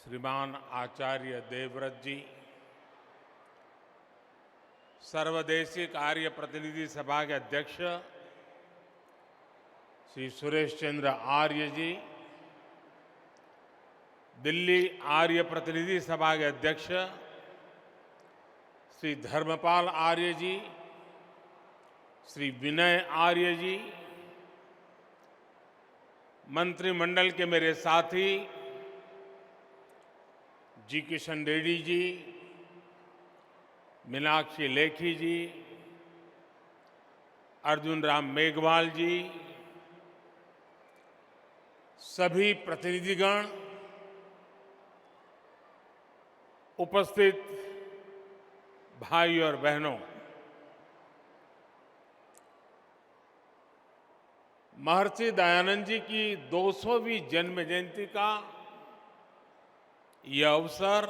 श्रीमान आचार्य देवव्रत जी, सर्वदेशीय कार्य प्रतिनिधि सभा के अध्यक्ष श्री सुरेश चंद्र आर्य जी, दिल्ली आर्य प्रतिनिधि सभा के अध्यक्ष श्री धर्मपाल आर्य जी, श्री विनय आर्य जी, मंत्रिमंडल के मेरे साथी जी किशन रेड्डी जी, मीनाक्षी लेखी जी, अर्जुन राम मेघवाल जी, सभी प्रतिनिधिगण, उपस्थित भाई और बहनों, महर्षि दयानंद जी की 200वीं जन्म जयंती का यह अवसर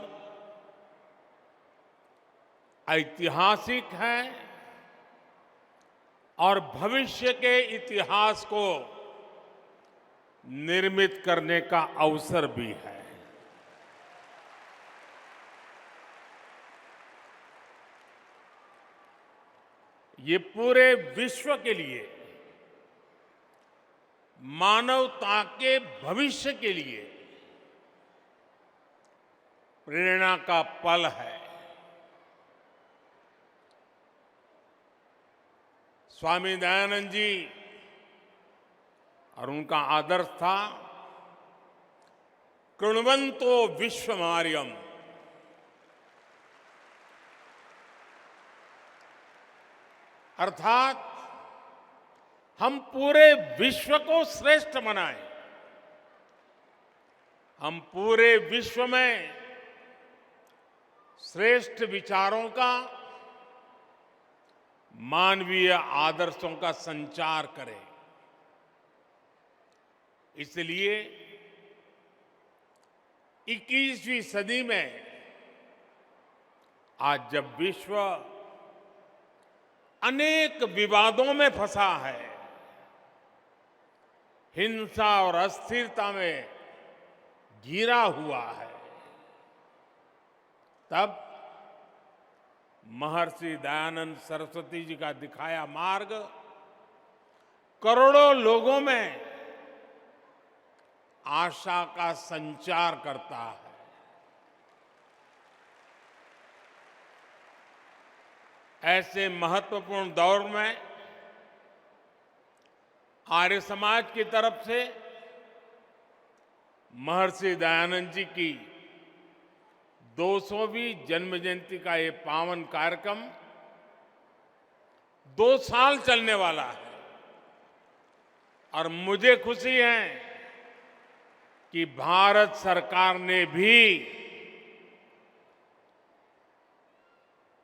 ऐतिहासिक है और भविष्य के इतिहास को निर्मित करने का अवसर भी है। ये पूरे विश्व के लिए, मानवता के भविष्य के लिए प्रेरणा का पल है। स्वामी दयानंद जी और उनका आदर्श था कृण्वन्तो विश्वमार्यम, अर्थात हम पूरे विश्व को श्रेष्ठ बनाएं, हम पूरे विश्व में श्रेष्ठ विचारों का, मानवीय आदर्शों का संचार करें। इसलिए 21वीं सदी में आज जब विश्व अनेक विवादों में फंसा है, हिंसा और अस्थिरता में घिरा हुआ है, तब महर्षि दयानंद सरस्वती जी का दिखाया मार्ग करोड़ों लोगों में आशा का संचार करता है। ऐसे महत्वपूर्ण दौर में आर्य समाज की तरफ से महर्षि दयानंद जी की 200वीं जन्म जयंती का ये पावन कार्यक्रम 2 साल चलने वाला है और मुझे खुशी है कि भारत सरकार ने भी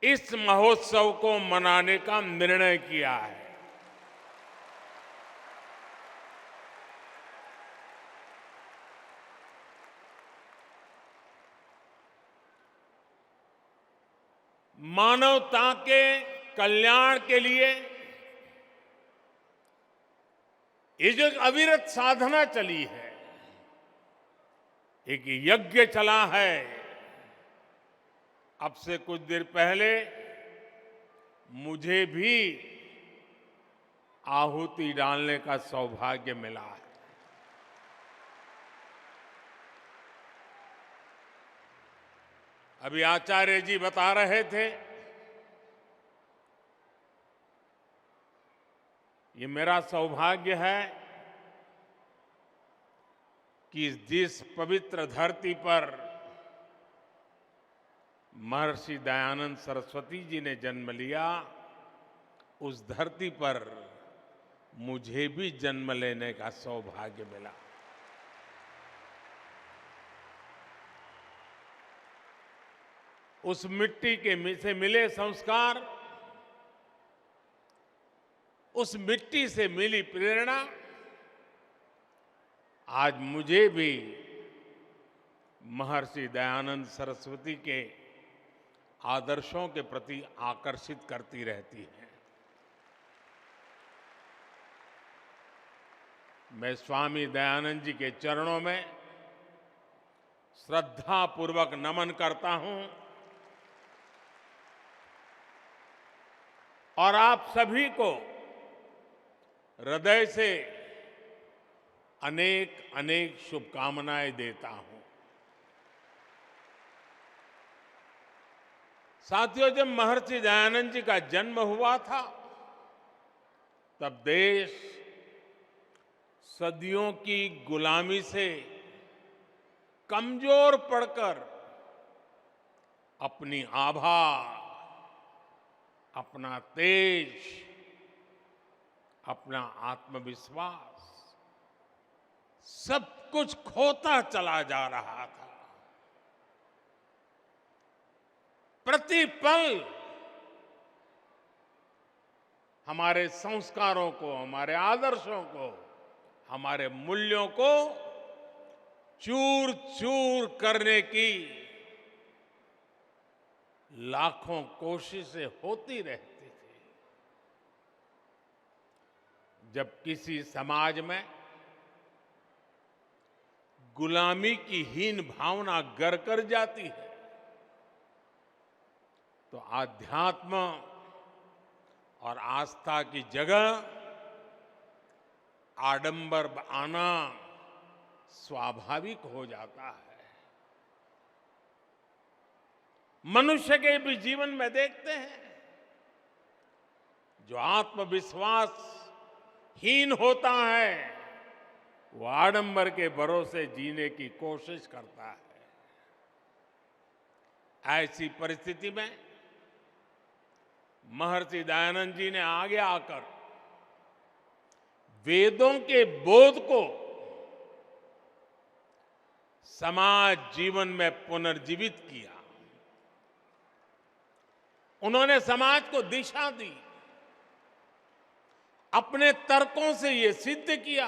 इस महोत्सव को मनाने का निर्णय किया है। मानवता के कल्याण के लिए ये जो एक अविरत साधना चली है, एक यज्ञ चला है। अब से कुछ देर पहले मुझे भी आहुति डालने का सौभाग्य मिला है। अभी आचार्य जी बता रहे थे, ये मेरा सौभाग्य है कि जिस पवित्र धरती पर महर्षि दयानंद सरस्वती जी ने जन्म लिया, उस धरती पर मुझे भी जन्म लेने का सौभाग्य मिला। उस मिट्टी के से मिले संस्कार, उस मिट्टी से मिली प्रेरणा आज मुझे भी महर्षि दयानंद सरस्वती के आदर्शों के प्रति आकर्षित करती रहती है। मैं स्वामी दयानंद जी के चरणों में श्रद्धापूर्वक नमन करता हूं और आप सभी को हृदय से अनेक अनेक शुभकामनाएं देता हूं। साथियों, जब महर्षि दयानंद जी का जन्म हुआ था तब देश सदियों की गुलामी से कमजोर पड़कर अपनी आभा, अपना तेज, अपना आत्मविश्वास सब कुछ खोता चला जा रहा था। प्रतिपल हमारे संस्कारों को, हमारे आदर्शों को, हमारे मूल्यों को चूर चूर करने की लाखों कोशिशें होती रहती थी। जब किसी समाज में गुलामी की हीन भावना घर कर जाती है तो आध्यात्म और आस्था की जगह आडंबर आना स्वाभाविक हो जाता है। मनुष्य के भी जीवन में देखते हैं, जो आत्मविश्वास हीन होता है वो आडंबर के भरोसे जीने की कोशिश करता है। ऐसी परिस्थिति में महर्षि दयानंद जी ने आगे आकर वेदों के बोध को समाज जीवन में पुनर्जीवित किया। उन्होंने समाज को दिशा दी, अपने तर्कों से ये सिद्ध किया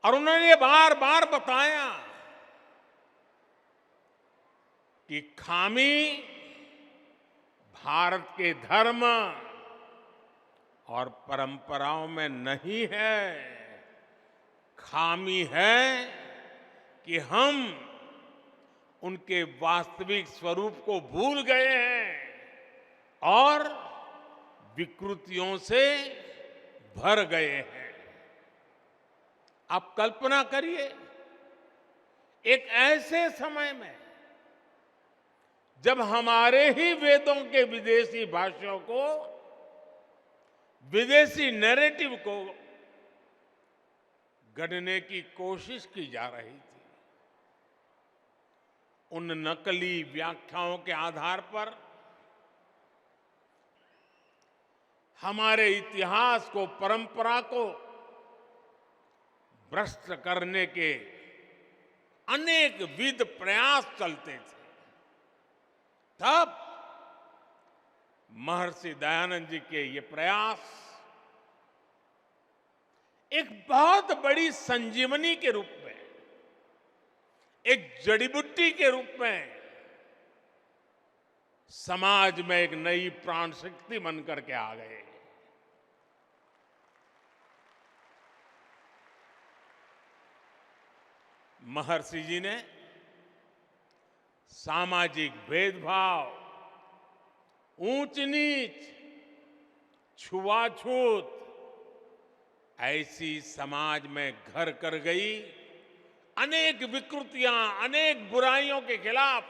और उन्होंने ये बार बार बताया कि खामी भारत के धर्म और परंपराओं में नहीं है, खामी है कि हम उनके वास्तविक स्वरूप को भूल गए हैं और विकृतियों से भर गए हैं। आप कल्पना करिए, एक ऐसे समय में जब हमारे ही वेदों के विदेशी भाषाओं को, विदेशी नैरेटिव को गढ़ने की कोशिश की जा रही थी, उन नकली व्याख्याओं के आधार पर हमारे इतिहास को, परंपरा को भ्रष्ट करने के अनेक विध प्रयास चलते थे। तब महर्षि दयानंद जी के ये प्रयास एक बहुत बड़ी संजीवनी के रूप में, एक जड़ी बूटी के रूप में समाज में एक नई प्राण शक्ति बनकर के आ गए। महर्षि जी ने सामाजिक भेदभाव, ऊंच नीच, छुआछूत ऐसी समाज में घर कर गई अनेक विकृतियां, अनेक बुराइयों के खिलाफ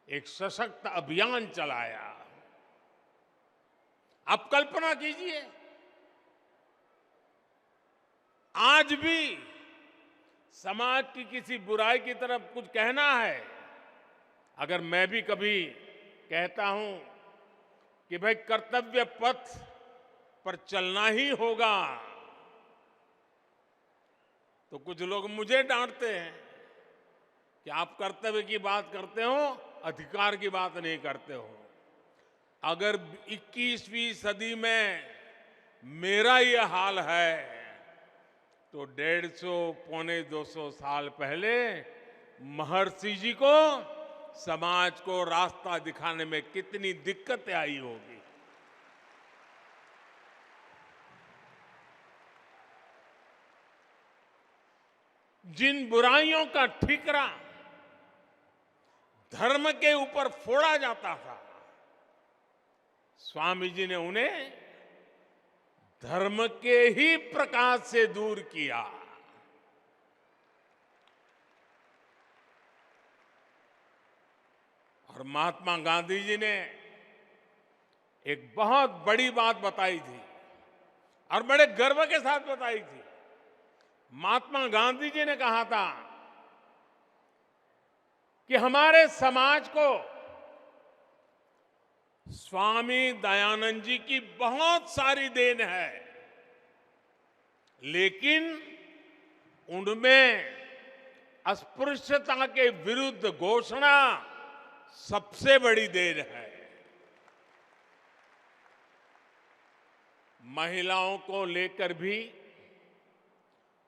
एक सशक्त अभियान चलाया। आप कल्पना कीजिए, आज भी समाज की किसी बुराई की तरफ कुछ कहना है, अगर मैं भी कभी कहता हूं कि भाई कर्तव्य पथ पर चलना ही होगा, तो कुछ लोग मुझे डांटते हैं कि आप कर्तव्य की बात करते हो, अधिकार की बात नहीं करते हो। अगर 21वीं सदी में मेरा ये हाल है तो 150 पौने 200 साल पहले महर्षि जी को समाज को रास्ता दिखाने में कितनी दिक्कतें आई होगी। जिन बुराइयों का ठीकरा धर्म के ऊपर फोड़ा जाता था, स्वामी जी ने उन्हें धर्म के ही प्रकाश से दूर किया। और महात्मा गांधी जी ने एक बहुत बड़ी बात बताई थी और बड़े गर्व के साथ बताई थी। महात्मा गांधी जी ने कहा था कि हमारे समाज को स्वामी दयानंद जी की बहुत सारी देन है, लेकिन उनमें अस्पृश्यता के विरुद्ध घोषणा सबसे बड़ी देन है। महिलाओं को लेकर भी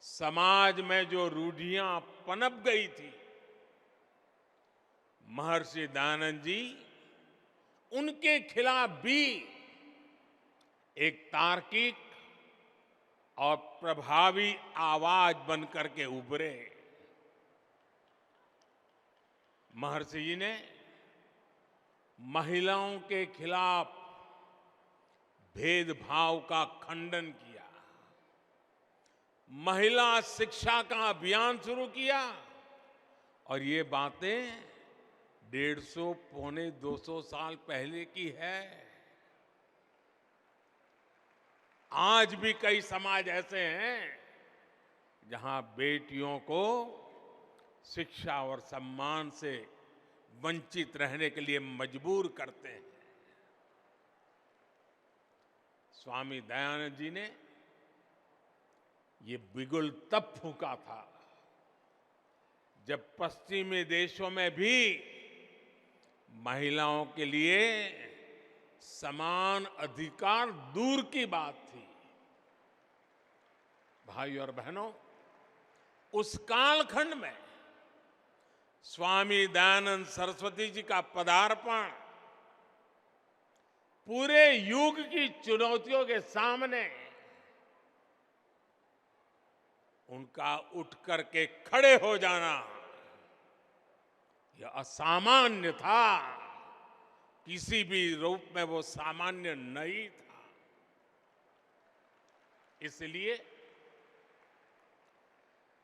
समाज में जो रूढ़ियां पनप गई थी, महर्षि दयानंद जी उनके खिलाफ भी एक तार्किक और प्रभावी आवाज बनकर के उभरे। महर्षि जी ने महिलाओं के खिलाफ भेदभाव का खंडन किया, महिला शिक्षा का अभियान शुरू किया और ये बातें 150 पौने 200 साल पहले की है। आज भी कई समाज ऐसे हैं जहां बेटियों को शिक्षा और सम्मान से वंचित रहने के लिए मजबूर करते हैं। स्वामी दयानंद जी ने ये बिगुल तब फूंका था जब पश्चिमी देशों में भी महिलाओं के लिए समान अधिकार दूर की बात थी। भाइयों और बहनों, उस कालखंड में स्वामी दयानंद सरस्वती जी का पदार्पण पूरे युग की चुनौतियों के सामने उनका उठ करके खड़े हो जाना यह असामान्य था। किसी भी रूप में वो सामान्य नहीं था। इसलिए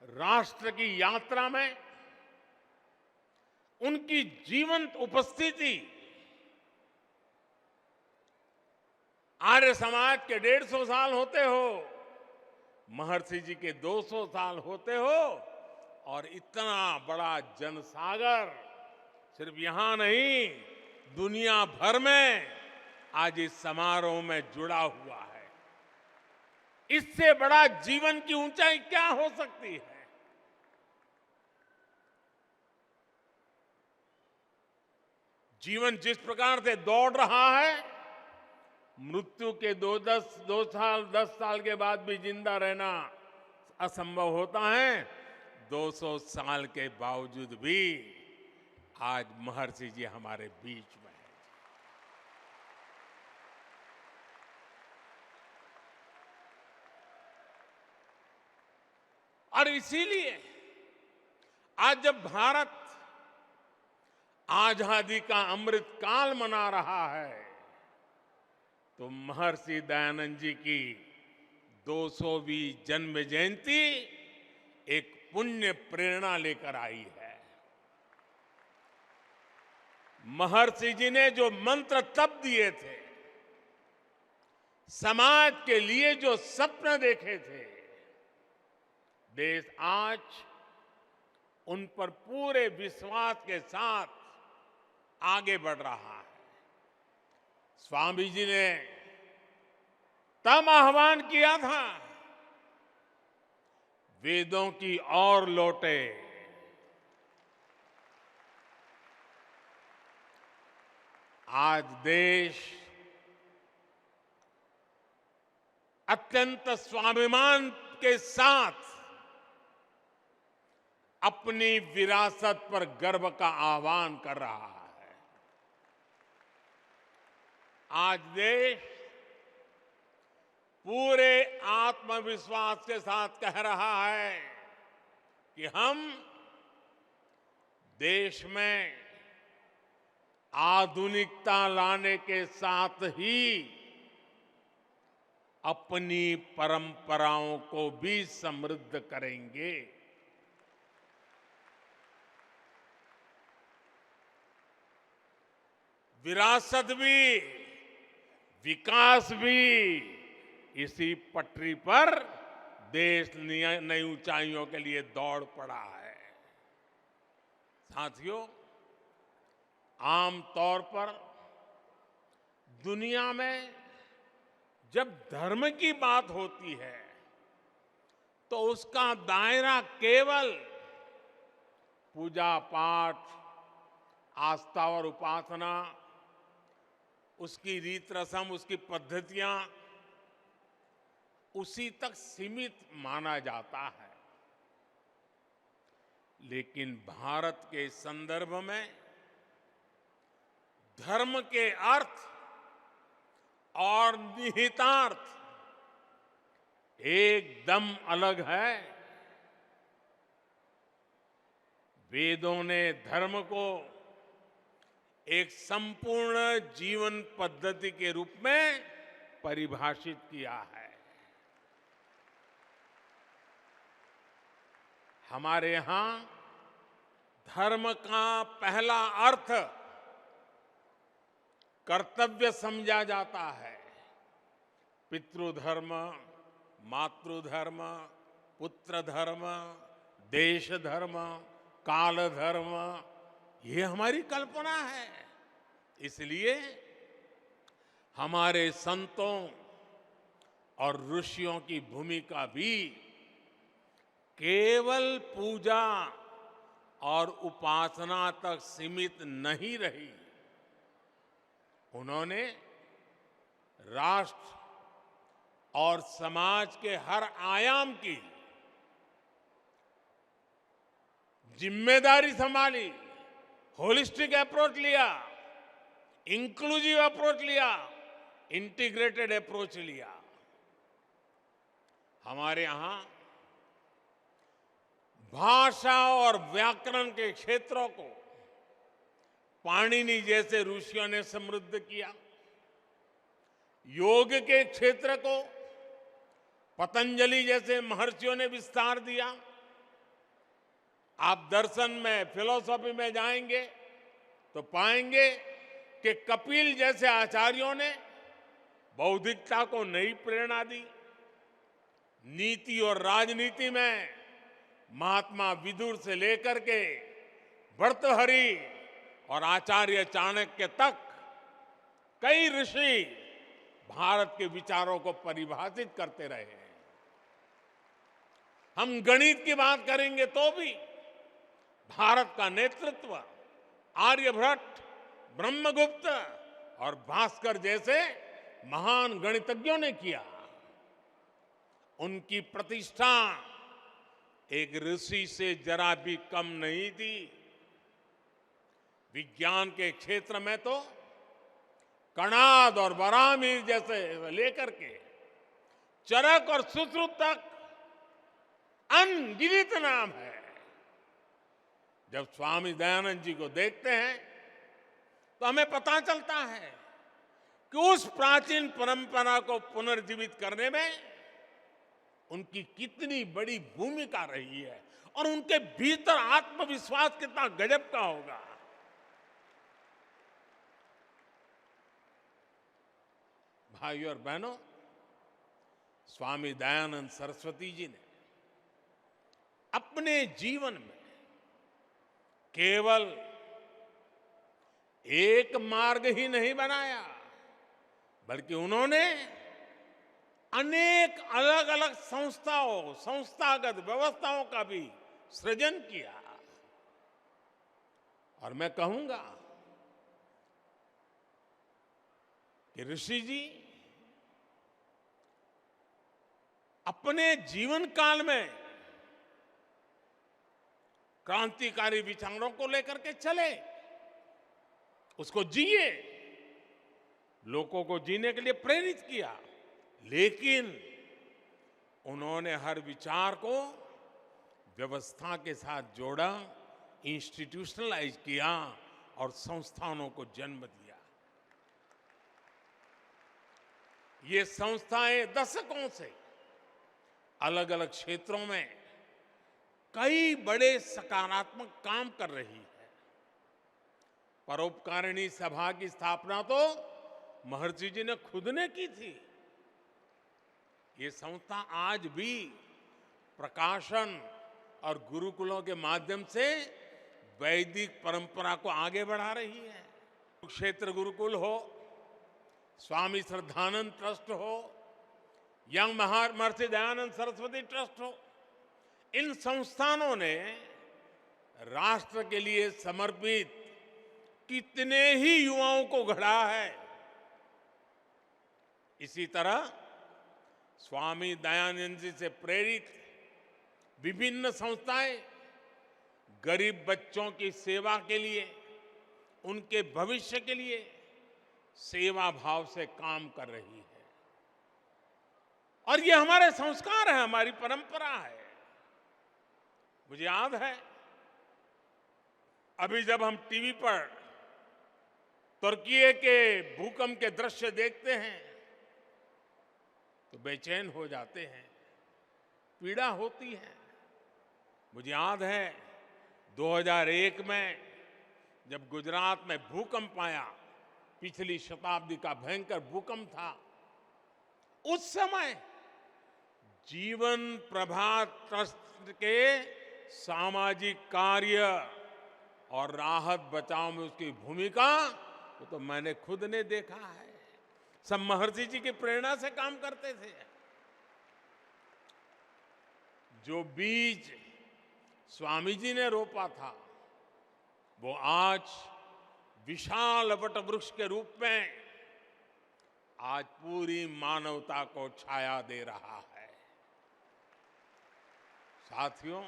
राष्ट्र की यात्रा में उनकी जीवंत उपस्थिति, आर्य समाज के 150 साल होते हो, महर्षि जी के 200 साल होते हो, और इतना बड़ा जनसागर सिर्फ यहां नहीं दुनिया भर में आज इस समारोह में जुड़ा हुआ है। इससे बड़ा जीवन की ऊंचाई क्या हो सकती है? जीवन जिस प्रकार से दौड़ रहा है, मृत्यु के 2 साल 10 साल के बाद भी जिंदा रहना असंभव होता है। 200 साल के बावजूद भी आज महर्षि जी हमारे बीच में हैं। और इसीलिए आज जब भारत आजादी का अमृत काल मना रहा है, तो महर्षि दयानंद जी की 200वीं जन्म जयंती एक पुण्य प्रेरणा लेकर आई है। महर्षि जी ने जो मंत्र तब दिए थे, समाज के लिए जो सपने देखे थे, देश आज उन पर पूरे विश्वास के साथ आगे बढ़ रहा है। स्वामी जी ने तब आह्वान किया था, वेदों की ओर लौटे। आज देश अत्यंत स्वाभिमान के साथ अपनी विरासत पर गर्व का आह्वान कर रहा है। आज देश पूरे आत्मविश्वास के साथ कह रहा है कि हम देश में आधुनिकता लाने के साथ ही अपनी परंपराओं को भी समृद्ध करेंगे। विरासत भी, विकास भी इसी पटरी पर देश नई ऊंचाइयों के लिए दौड़ पड़ा है। साथियों, आमतौर पर दुनिया में जब धर्म की बात होती है तो उसका दायरा केवल पूजा पाठ, आस्था और उपासना, उसकी रीत रस्म, उसकी पद्धतियां, उसी तक सीमित माना जाता है। लेकिन भारत के संदर्भ में धर्म के अर्थ और निहितार्थ एकदम अलग है। वेदों ने धर्म को एक संपूर्ण जीवन पद्धति के रूप में परिभाषित किया है। हमारे यहां धर्म का पहला अर्थ कर्तव्य समझा जाता है। पितृधर्म, मातृधर्म, पुत्र धर्म, देश धर्म, काल धर्म, ये हमारी कल्पना है। इसलिए हमारे संतों और ऋषियों की भूमिका भी केवल पूजा और उपासना तक सीमित नहीं रही। उन्होंने राष्ट्र और समाज के हर आयाम की जिम्मेदारी संभाली, होलिस्टिक अप्रोच लिया, इंक्लूसिव अप्रोच लिया, इंटीग्रेटेड अप्रोच लिया। हमारे यहां भाषा और व्याकरण के क्षेत्रों को पाणिनि जैसे ऋषियों ने समृद्ध किया। योग के क्षेत्र को पतंजलि जैसे महर्षियों ने विस्तार दिया। आप दर्शन में, फिलॉसफी में जाएंगे तो पाएंगे कि कपिल जैसे आचार्यों ने बौद्धिकता को नई प्रेरणा दी। नीति और राजनीति में महात्मा विदुर से लेकर के भर्तृहरि और आचार्य चाणक्य तक कई ऋषि भारत के विचारों को परिभाषित करते रहे हैं। हम गणित की बात करेंगे तो भी भारत का नेतृत्व आर्यभट्ट, ब्रह्मगुप्त और भास्कर जैसे महान गणितज्ञों ने किया। उनकी प्रतिष्ठा एक ऋषि से जरा भी कम नहीं थी। विज्ञान के क्षेत्र में तो कणाद और बरामीर जैसे लेकर के चरक और सुश्रुत तक अनगिनत नाम है। जब स्वामी दयानंद जी को देखते हैं तो हमें पता चलता है कि उस प्राचीन परंपरा को पुनर्जीवित करने में उनकी कितनी बड़ी भूमिका रही है और उनके भीतर आत्मविश्वास कितना गजब का होगा। भाइयों और बहनों, स्वामी दयानंद सरस्वती जी ने अपने जीवन में केवल एक मार्ग ही नहीं बनाया, बल्कि उन्होंने अनेक अलग अलग संस्थाओं, संस्थागत व्यवस्थाओं का भी सृजन किया। और मैं कहूंगा कि ऋषि जी अपने जीवन काल में क्रांतिकारी विचारों को लेकर के चले, उसको जिए, लोगों को जीने के लिए प्रेरित किया। लेकिन उन्होंने हर विचार को व्यवस्था के साथ जोड़ा, इंस्टीट्यूशनलाइज किया और संस्थानों को जन्म दिया। ये संस्थाएं दशकों से अलग अलग क्षेत्रों में कई बड़े सकारात्मक काम कर रही है। परोपकारिणी सभा की स्थापना तो महर्षि जी ने खुद ने की थी। ये संस्था आज भी प्रकाशन और गुरुकुलों के माध्यम से वैदिक परंपरा को आगे बढ़ा रही है। कुरुक्षेत्र गुरुकुल हो, स्वामी श्रद्धानंद ट्रस्ट हो, यंग महर्षि दयानंद सरस्वती ट्रस्ट हो, इन संस्थानों ने राष्ट्र के लिए समर्पित कितने ही युवाओं को गढ़ा है। इसी तरह स्वामी दयानंद जी से प्रेरित विभिन्न संस्थाएं गरीब बच्चों की सेवा के लिए, उनके भविष्य के लिए सेवा भाव से काम कर रही है। और ये हमारे संस्कार है, हमारी परंपरा है। मुझे याद है, अभी जब हम टीवी पर तुर्की के भूकंप के दृश्य देखते हैं तो बेचैन हो जाते हैं, पीड़ा होती है। मुझे याद है 2001 में जब गुजरात में भूकंप आया, पिछली शताब्दी का भयंकर भूकंप था, उस समय जीवन प्रभात ट्रस्ट के सामाजिक कार्य और राहत बचाव में उसकी भूमिका वो तो मैंने खुद ने देखा है। सब महर्षि जी की प्रेरणा से काम करते थे। जो बीज स्वामी जी ने रोपा था वो आज विशाल वट वृक्ष के रूप में आज पूरी मानवता को छाया दे रहा है। साथियों,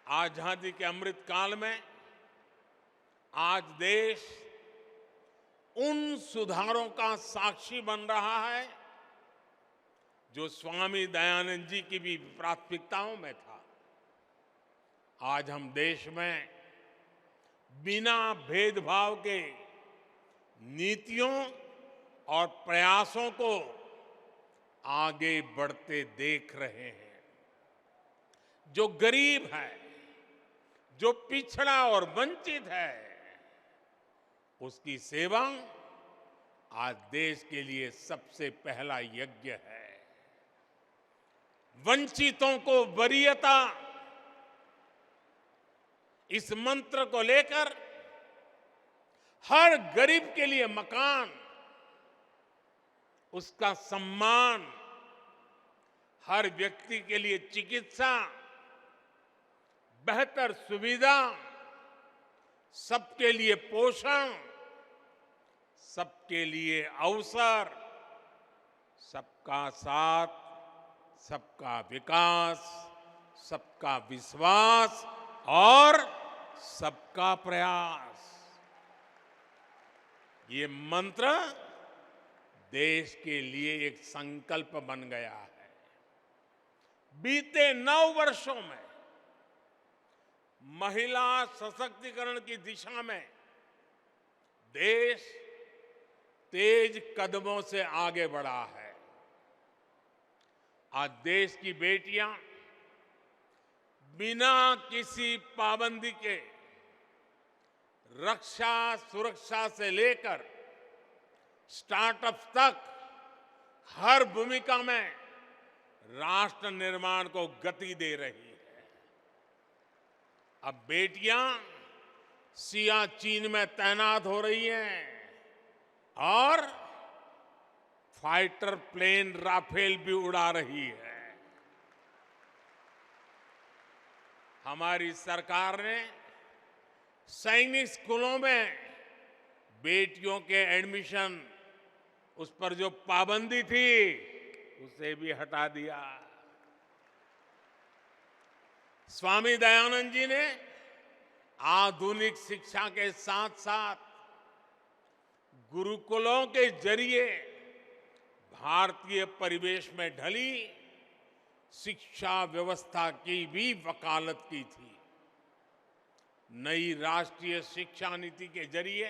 आजादी के अमृत काल में आज देश उन सुधारों का साक्षी बन रहा है जो स्वामी दयानंद जी की भी प्राथमिकताओं में था। आज हम देश में बिना भेदभाव के नीतियों और प्रयासों को आगे बढ़ते देख रहे हैं। जो गरीब है, जो पिछड़ा और वंचित है, उसकी सेवा आज देश के लिए सबसे पहला यज्ञ है। वंचितों को वरीयता, इस मंत्र को लेकर हर गरीब के लिए मकान, उसका सम्मान, हर व्यक्ति के लिए चिकित्सा, बेहतर सुविधा, सबके लिए पोषण, सबके लिए अवसर, सबका साथ, सबका विकास, सबका विश्वास और सबका प्रयास, ये मंत्र देश के लिए एक संकल्प बन गया है। बीते 9 वर्षों में महिला सशक्तिकरण की दिशा में देश तेज कदमों से आगे बढ़ा है। आज देश की बेटियां बिना किसी पाबंदी के रक्षा सुरक्षा से लेकर स्टार्टअप तक हर भूमिका में राष्ट्र निर्माण को गति दे रही है। अब बेटियां सियाचिन में तैनात हो रही हैं और फाइटर प्लेन राफेल भी उड़ा रही है। हमारी सरकार ने सैनिक स्कूलों में बेटियों के एडमिशन, उस पर जो पाबंदी थी उसे भी हटा दिया। स्वामी दयानंद जी ने आधुनिक शिक्षा के साथ साथ गुरुकुलों के जरिए भारतीय परिवेश में ढली शिक्षा व्यवस्था की भी वकालत की थी। नई राष्ट्रीय शिक्षा नीति के जरिए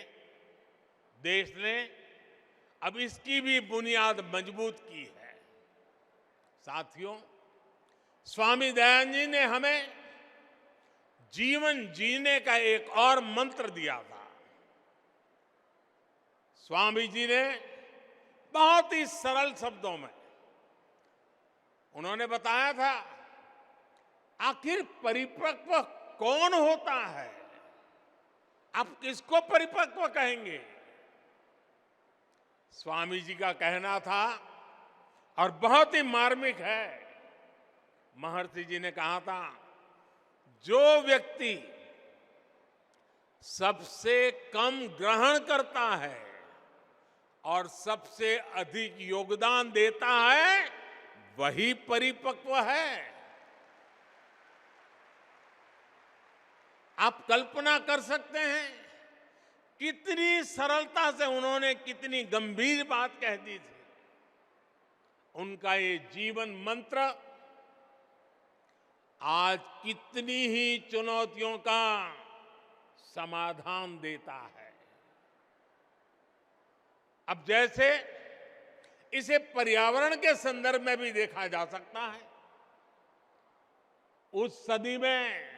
देश ने अब इसकी भी बुनियाद मजबूत की है। साथियों, स्वामी दयानंद जी ने हमें जीवन जीने का एक और मंत्र दिया था। स्वामी जी ने बहुत ही सरल शब्दों में उन्होंने बताया था, आखिर परिपक्व कौन होता है? आप किसको परिपक्व कहेंगे? स्वामी जी का कहना था, और बहुत ही मार्मिक है। महर्षि जी ने कहा था, जो व्यक्ति सबसे कम ग्रहण करता है और सबसे अधिक योगदान देता है, वही परिपक्व है। आप कल्पना कर सकते हैं कितनी सरलता से उन्होंने कितनी गंभीर बात कह दी थी। उनका ये जीवन मंत्र आज कितनी ही चुनौतियों का समाधान देता है। अब जैसे इसे पर्यावरण के संदर्भ में भी देखा जा सकता है। उस सदी में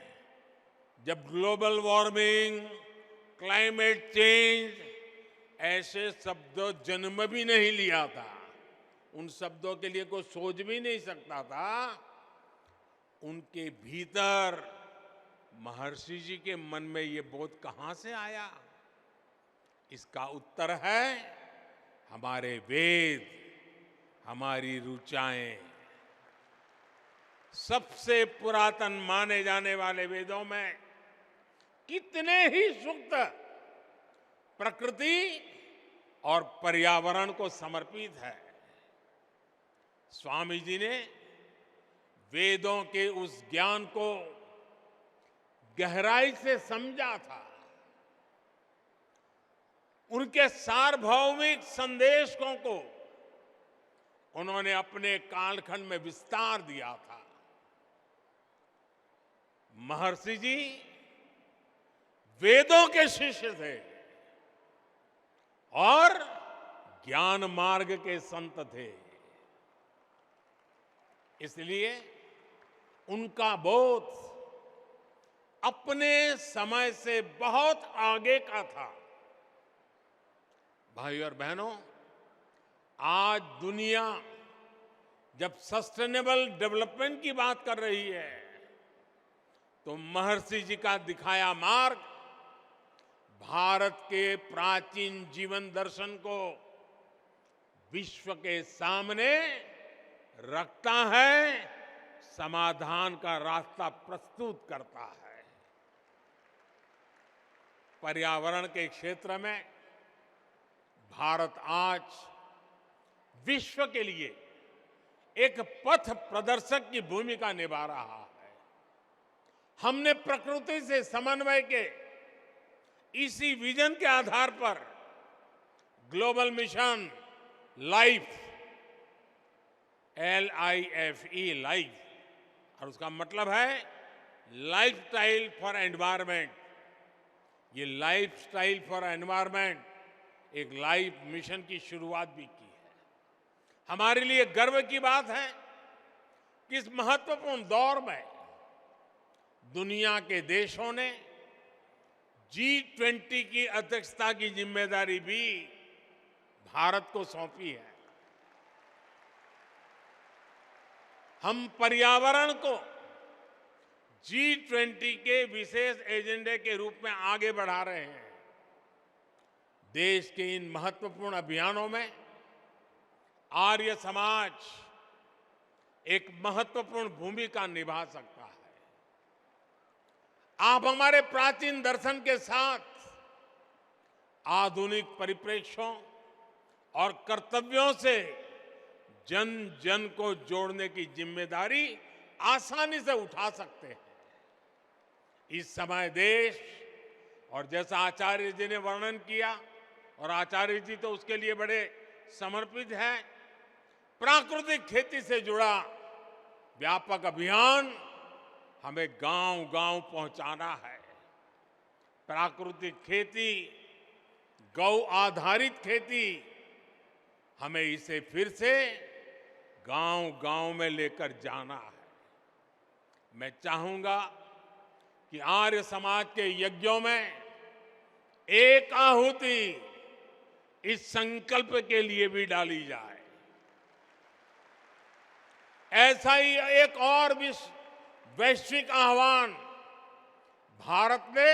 जब ग्लोबल वार्मिंग, क्लाइमेट चेंज ऐसे शब्दों जन्म भी नहीं लिया था, उन शब्दों के लिए कोई सोच भी नहीं सकता था, उनके भीतर महर्षि जी के मन में ये बोध कहां से आया? इसका उत्तर है हमारे वेद, हमारी ऋचाएं। सबसे पुरातन माने जाने वाले वेदों में कितने ही सूक्त प्रकृति और पर्यावरण को समर्पित है। स्वामी जी ने वेदों के उस ज्ञान को गहराई से समझा था। उनके सार्वभौमिक संदेशों को उन्होंने अपने कालखंड में विस्तार दिया था। महर्षि जी वेदों के शिष्य थे और ज्ञान मार्ग के संत थे। इसलिए उनका बोध अपने समय से बहुत आगे का था। भाई और बहनों, आज दुनिया जब सस्टेनेबल डेवलपमेंट की बात कर रही है, तो महर्षि जी का दिखाया मार्ग भारत के प्राचीन जीवन दर्शन को विश्व के सामने रखता है, समाधान का रास्ता प्रस्तुत करता है। पर्यावरण के क्षेत्र में भारत आज विश्व के लिए एक पथ प्रदर्शक की भूमिका निभा रहा है। हमने प्रकृति से समन्वय के इसी विजन के आधार पर global mission life, LIFE, life, और उसका मतलब है लाइफस्टाइल फॉर एनवायरमेंट। ये लाइफस्टाइल फॉर एनवायरमेंट एक लाइफ मिशन की शुरुआत भी की है। हमारे लिए गर्व की बात है कि इस महत्वपूर्ण दौर में दुनिया के देशों ने G20 की अध्यक्षता की जिम्मेदारी भी भारत को सौंपी है। हम पर्यावरण को G20 के विशेष एजेंडे के रूप में आगे बढ़ा रहे हैं। देश के इन महत्वपूर्ण अभियानों में आर्य समाज एक महत्वपूर्ण भूमिका निभा सकता है। आप हमारे प्राचीन दर्शन के साथ आधुनिक परिप्रेक्ष्यों और कर्तव्यों से जन जन को जोड़ने की जिम्मेदारी आसानी से उठा सकते हैं। इस समय देश, और जैसा आचार्य जी ने वर्णन किया, और आचार्य जी तो उसके लिए बड़े समर्पित हैं, प्राकृतिक खेती से जुड़ा व्यापक अभियान हमें गांव-गांव पहुंचाना है। प्राकृतिक खेती, गौ आधारित खेती, हमें इसे फिर से गांव-गांव में लेकर जाना है। मैं चाहूंगा कि आर्य समाज के यज्ञों में एक आहुति इस संकल्प के लिए भी डाली जाए। ऐसा ही एक और वैश्विक आह्वान भारत ने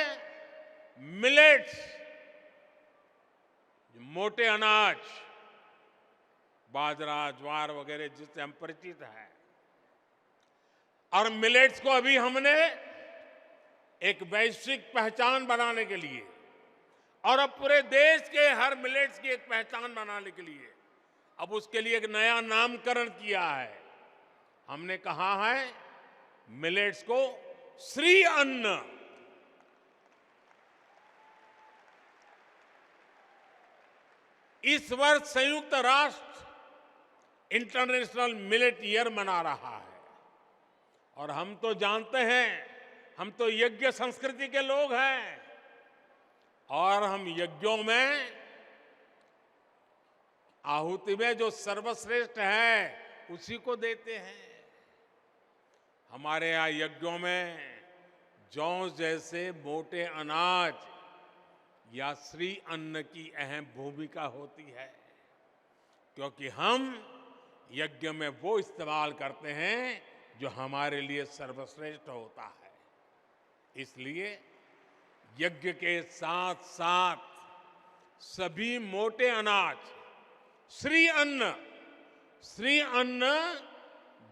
मिलेट्स, मोटे अनाज, बाजरा, ज्वार वगैरह जिससे हम परिचित हैं, और मिलेट्स को अभी हमने एक वैश्विक पहचान बनाने के लिए और अब पूरे देश के हर मिलेट्स की एक पहचान बनाने के लिए अब उसके लिए एक नया नामकरण किया है। हमने कहा है मिलेट्स को श्री अन्न। इस वर्ष संयुक्त राष्ट्र इंटरनेशनल मिलेट ईयर मना रहा है और हम तो जानते हैं, हम तो यज्ञ संस्कृति के लोग हैं और हम यज्ञों में आहुति में जो सर्वश्रेष्ठ है उसी को देते हैं। हमारे यहाँ यज्ञों में जौ जैसे मोटे अनाज या श्री अन्न की अहम भूमिका होती है, क्योंकि हम यज्ञ में वो इस्तेमाल करते हैं जो हमारे लिए सर्वश्रेष्ठ होता है। इसलिए यज्ञ के साथ साथ सभी मोटे अनाज, श्री अन्न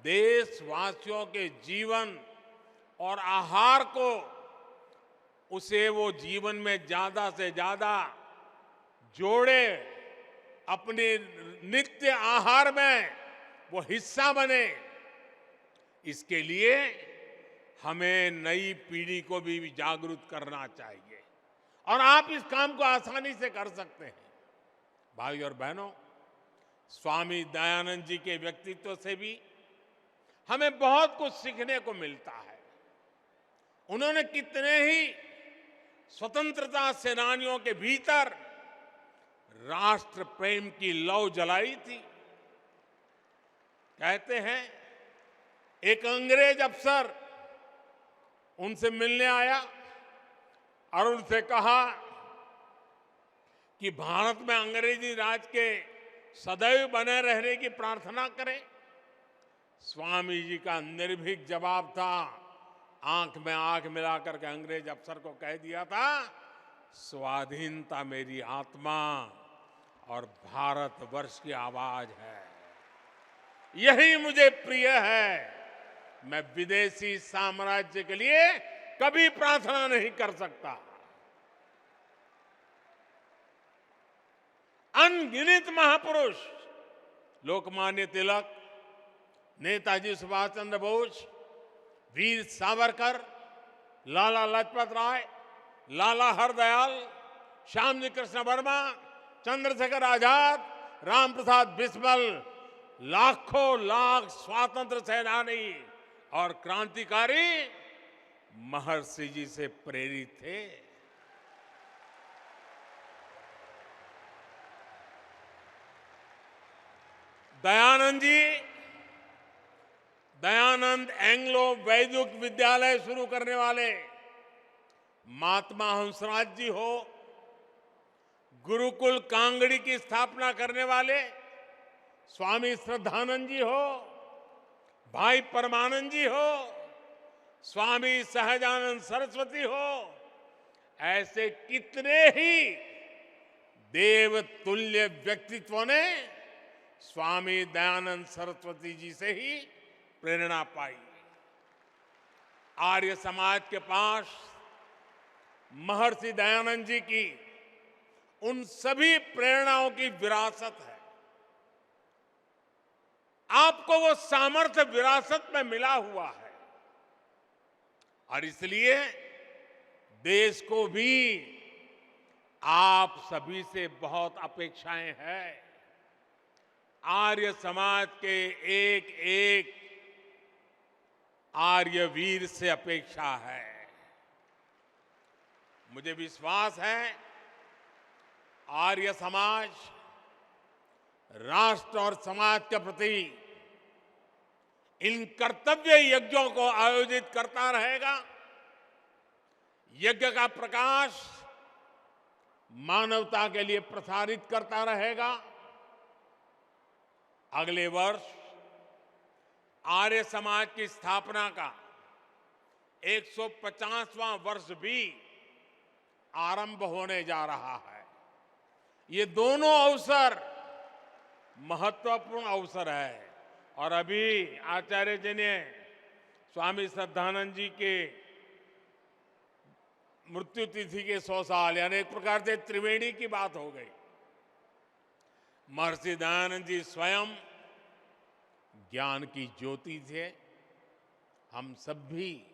देशवासियों के जीवन और आहार को, उसे वो जीवन में ज्यादा से ज्यादा जोड़े, अपने नित्य आहार में वो हिस्सा बने। इसके लिए हमें नई पीढ़ी को भी जागरूक करना चाहिए और आप इस काम को आसानी से कर सकते हैं। भाई और बहनों, स्वामी दयानंद जी के व्यक्तित्व से भी हमें बहुत कुछ सीखने को मिलता है। उन्होंने कितने ही स्वतंत्रता सेनानियों के भीतर राष्ट्र प्रेम की लौ जलाई थी। कहते हैं एक अंग्रेज अफसर उनसे मिलने आया और उनसे कहा कि भारत में अंग्रेजी राज के सदैव बने रहने की प्रार्थना करें। स्वामी जी का निर्भीक जवाब था, आंख में आंख मिलाकर के अंग्रेज अफसर को कह दिया था, स्वाधीनता मेरी आत्मा और भारतवर्ष की आवाज है, यही मुझे प्रिय है। मैं विदेशी साम्राज्य के लिए कभी प्रार्थना नहीं कर सकता। अनगिनत महापुरुष लोकमान्य तिलक, नेताजी सुभाष चंद्र बोस, वीर सावरकर, लाला लाजपत राय, लाला हरदयाल, श्यामजी कृष्ण वर्मा, चंद्रशेखर आजाद, राम प्रसाद बिस्मिल, लाखों लाख स्वातंत्र सेनानी और क्रांतिकारी महर्षि जी से प्रेरित थे। दयानंद एंग्लो वैदिक विद्यालय शुरू करने वाले महात्मा हंसराज जी हो, गुरुकुल कांगड़ी की स्थापना करने वाले स्वामी श्रद्धानंद जी हो, भाई परमानंद जी हो, स्वामी सहजानंद सरस्वती हो, ऐसे कितने ही देवतुल्य व्यक्तित्वों ने स्वामी दयानंद सरस्वती जी से ही प्रेरणा पाई। आर्य समाज के पास महर्षि दयानंद जी की उन सभी प्रेरणाओं की विरासत है। आपको वो सामर्थ्य विरासत में मिला हुआ है और इसलिए देश को भी आप सभी से बहुत अपेक्षाएं हैं। आर्य समाज के एक एक आर्यवीर से अपेक्षा है। मुझे विश्वास है आर्य समाज राष्ट्र और समाज के प्रति इन कर्तव्य यज्ञों को आयोजित करता रहेगा। यज्ञ का प्रकाश मानवता के लिए प्रसारित करता रहेगा। अगले वर्ष आर्य समाज की स्थापना का 150वां वर्ष भी आरंभ होने जा रहा है। ये दोनों अवसर महत्वपूर्ण अवसर है। और अभी आचार्य जी ने स्वामी श्रद्धानंद जी के मृत्यु तिथि के 100 साल यानी एक प्रकार से त्रिवेणी की बात हो गई। महर्षि दयानंद जी स्वयं ज्ञान की ज्योति थे। हम सब भी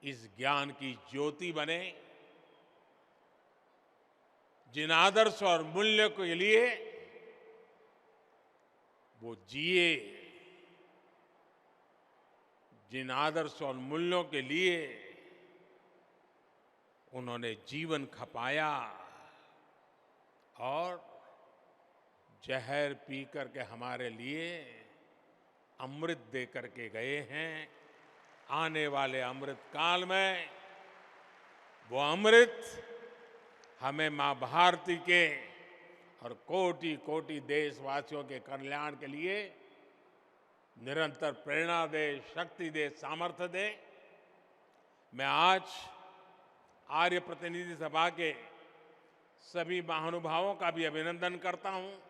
इस ज्ञान की ज्योति बने। जिन आदर्श और मूल्य के लिए वो जिए, जिन आदर्श और मूल्यों के लिए उन्होंने जीवन खपाया और जहर पी करके हमारे लिए अमृत दे करके गए हैं। आने वाले अमृत काल में वो अमृत हमें मां भारती के और कोटि कोटि देशवासियों के कल्याण के लिए निरंतर प्रेरणा दे, शक्ति दे, सामर्थ्य दे। मैं आज आर्य प्रतिनिधि सभा के सभी महानुभावों का भी अभिनंदन करता हूं।